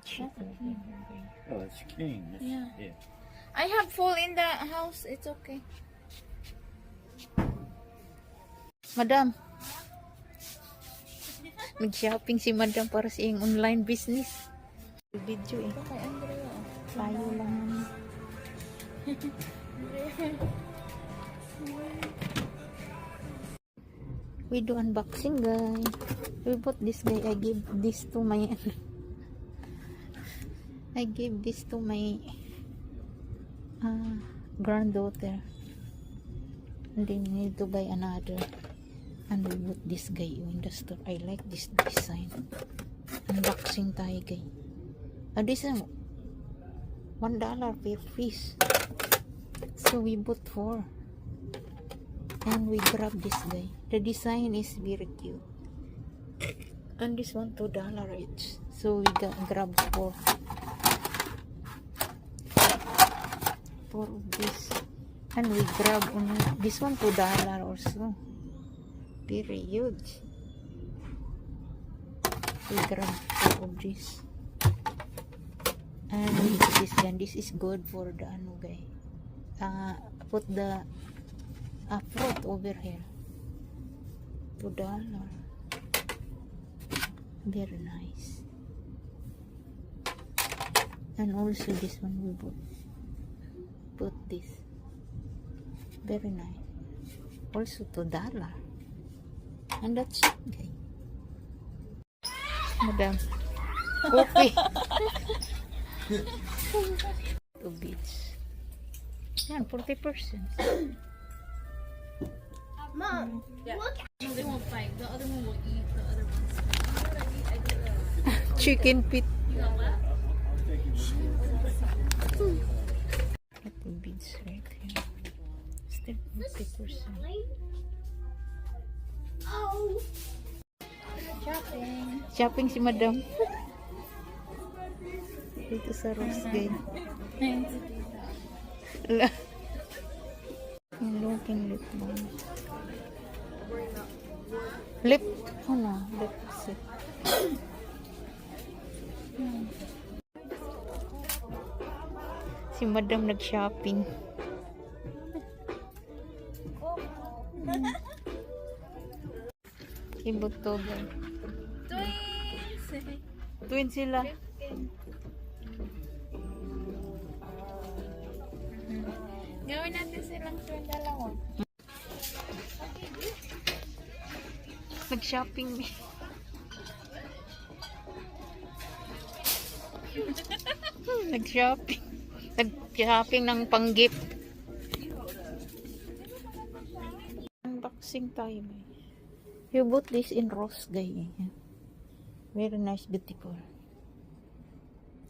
cheap. Oh, it's king. That's, Yeah. yeah. I have full in the house. It's okay. Madam. Nag-shopping si Madam para sa iyong online business. Video eh. Kay Andrea. Tayo lang naman. We do unboxing, guys. We bought this, guy. I gave this to my granddaughter. And then we need to buy another. And we bought this, guy, in the store. I like this design. Unboxing tayo, guy. This is $1 per piece. So we bought 4. And we grab this, guy. The design is very cute. And this one $2 each. So we grab 4. 4 of this. And we grab only this one $2 also. Very huge. We grab 4 of this. And this one, this is good for the ano, guy. Put the fruit over here. $2. Very nice. And also this one we put this. Very nice. Also $2. And that's it, guys. Madam. Okay. 2 beads. Yan, 40%. Mom, look. The other one will fight. The other one will eat the other ones. You know what I eat? I get Chicken feet. you got what? Little beads right here. Still 50%. Oh. Shopping. Shopping si Madam. Dito sa Rose Gate. Yung looking lip balm. Lip, ano? Lip set. Si Madam nag-shopping. Ibot to, guys. Twins! Twin sila. Gawin natin silang twin dalawa. Nag-shopping. Nag-shopping. Nag-shopping ng pang-gift. Unboxing tayo. You bought this in rose, guys. Very nice, beautiful.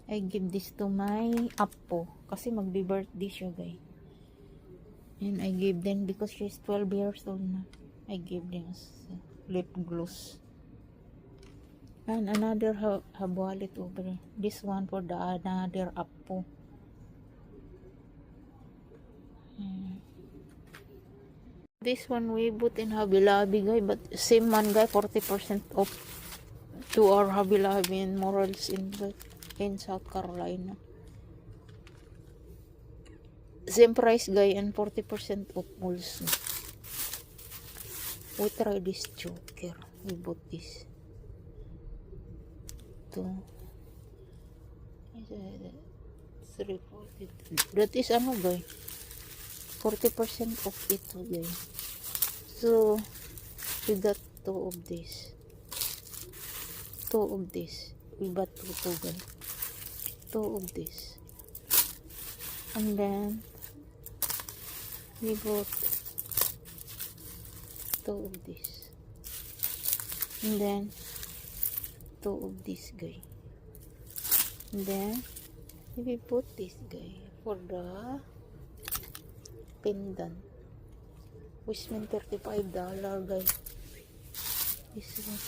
I give this to my apo kasi magbe-birthday siya, guys. And I gave them because she's 12 years old na. I gave them lip gloss. And another have wallet over. This one for the another apo. This one we bought in Hobby Lobby, guys, but same one, guys, 40% off to our Hobby Lobby in Morals in South Carolina. Same price, guys, and 40% off also. We try this choker. We bought this. Ito. 340. That is ano, guys? 40% off ito, guys. So, we got 2 of this. 2 of this. We bought 2 guys. 2 of this. And then, we bought 2 of this. And then, 2 of this, guys. And then, we put this, guys, for the pendant, which means $35, guys. This one.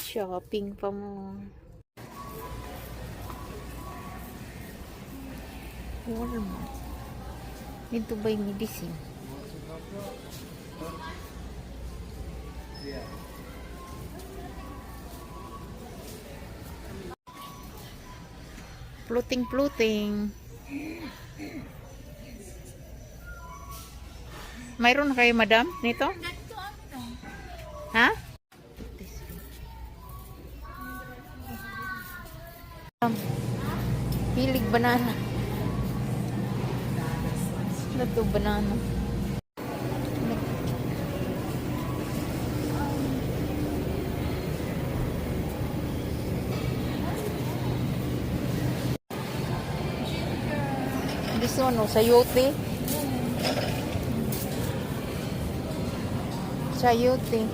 Shopping pa mo. Walmart. Need to buy medicine. Pluting. Mayroon na kayo, madam, nito? Ha? Hilig banana. Ano to, banana? This one, oh, sayote. Sayote.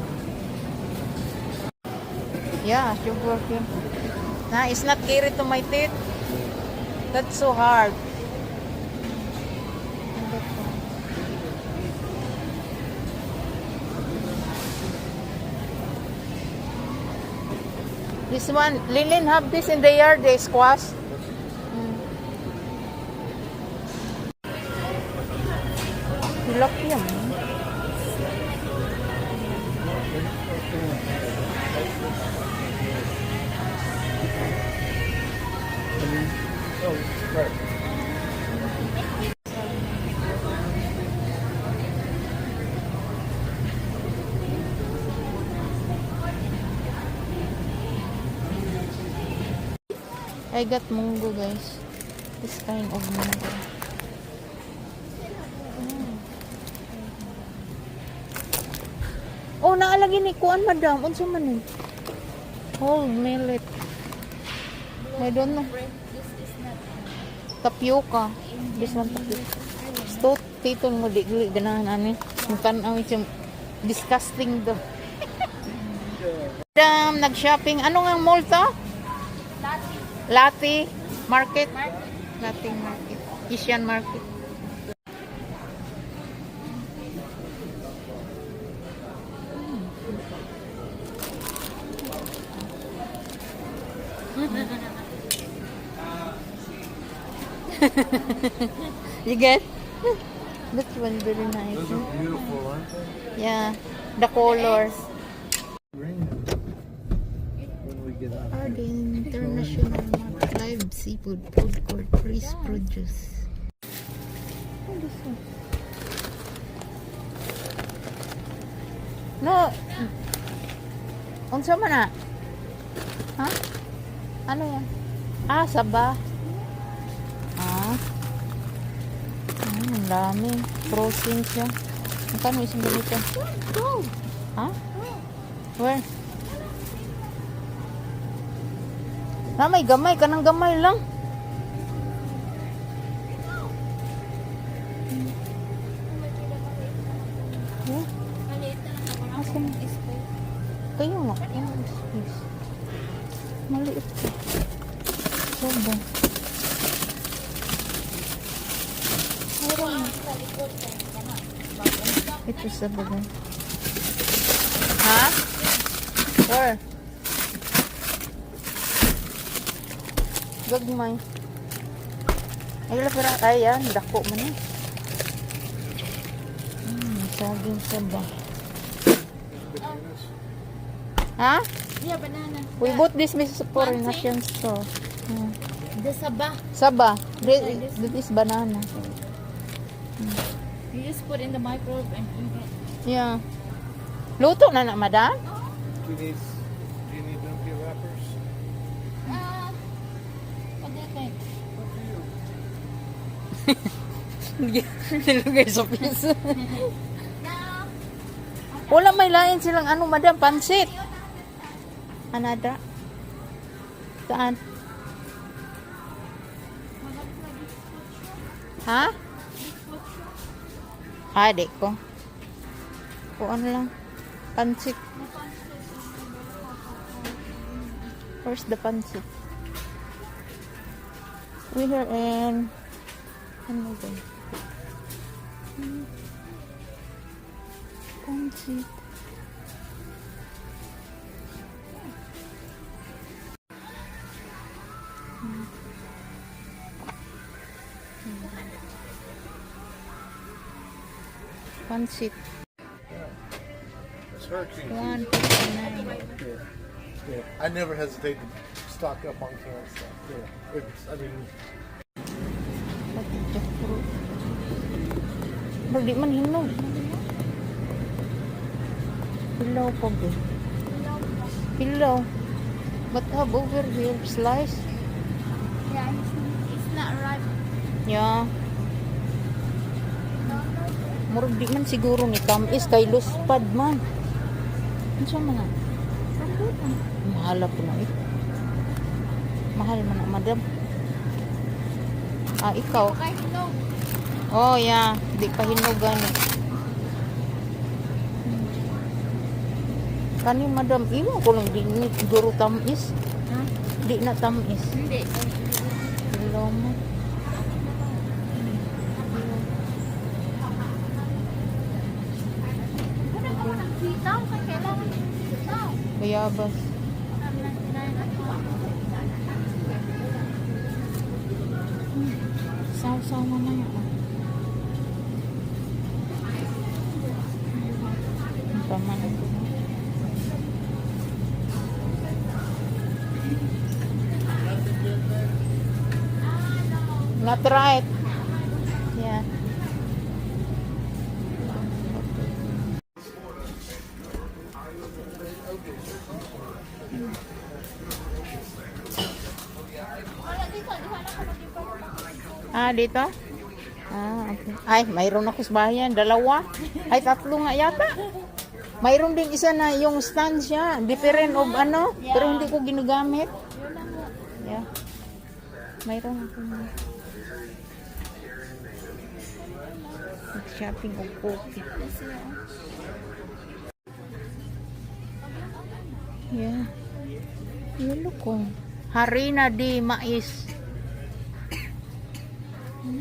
Yeah, sugar cane. Nah, it's not carry to my teeth. That's so hard. This one, Lilin have this in the yard, they squash. Hilak yan. Oh, right. I got mungo, guys. This kind of mungo. Oh, naalagi ni kuan, madam. Unsa man ni? Whole millet. I don't know. This is not. Tapioca. This one tapioca. Sto titong mo di ganahan ani. Ang tan-aw yung disgusting do. Madam, nag-shopping. Ano nga mall to? Lati Market. Lati Market. Asian Market. You get? That one very nice. Those are beautiful, aren't they? Yeah, the colors. Green. When we get out Are the here. International Mart Live Seafood Food Court Fresh Produce. Oh, this one. No. Unsa man na? Ha? Ano yan? Ah, saba. Ah. Ang dami. Frozen siya. Magkano isang ganito? Ha? Where? May gamay. Kanang gamay lang. Yeah. Asan? Kayo nga. Ano space? Maliit ka. Soba. Ito sa bagay. Ha? Where? Gagmay. Ay, lapira. Ay, yan. Dako man eh. Saging saba. Ha? Yeah, banana. We bought this Mrs. Coronation store. The saba. Saba. This is banana. You just put in the microwave and eat it. Yeah. Luto na na, madam? Do you need lumpia wrappers? What do you think? Nilagay sa piso. Wala may lain silang ano, madam, pansit. Anada? Saan? Ha? Di ko. Kuan lang. Pansit. Where's the pansit? We here in... Ano ba? Pansit. Pansit. It's hurricane. 159. Yeah. I never hesitate to stock up on canned stuff. Yeah. I mean, Pati jackfruit. Di man hinog. Pilaw pa ba? Pilaw. But have over here slice. Yeah, it's not ripe. Yeah. Murag di man siguro ni tamis kay luspad man. Ano man na? Mahal po na eh. Mahal man na madam. Ah, ikaw. Kahit hinog. Oh, yeah. Di pa hinugan. Kani madam, iwan ko lang di ni siguro tamis. Huh? Di na tamis. Hindi. Hello mo. Wala ko ng sitaw. Kailangan ng sitaw. Bayabas. Saw-saw mo na yan. Ang pamanan ko na. Not right. Yeah. Wala dito. Di wala ko mag-ipa. Ah, dito? Ah, okay. Ay, mayroon ako sa bayan. Dalawa. Ay, tatlo nga yata. Mayroon din isa na yung stand siya. Different of ano. Pero hindi ko ginagamit. Yeah. Mayroon ako na. Shopping of coffee. Yeah. Yun ko. Harina di mais.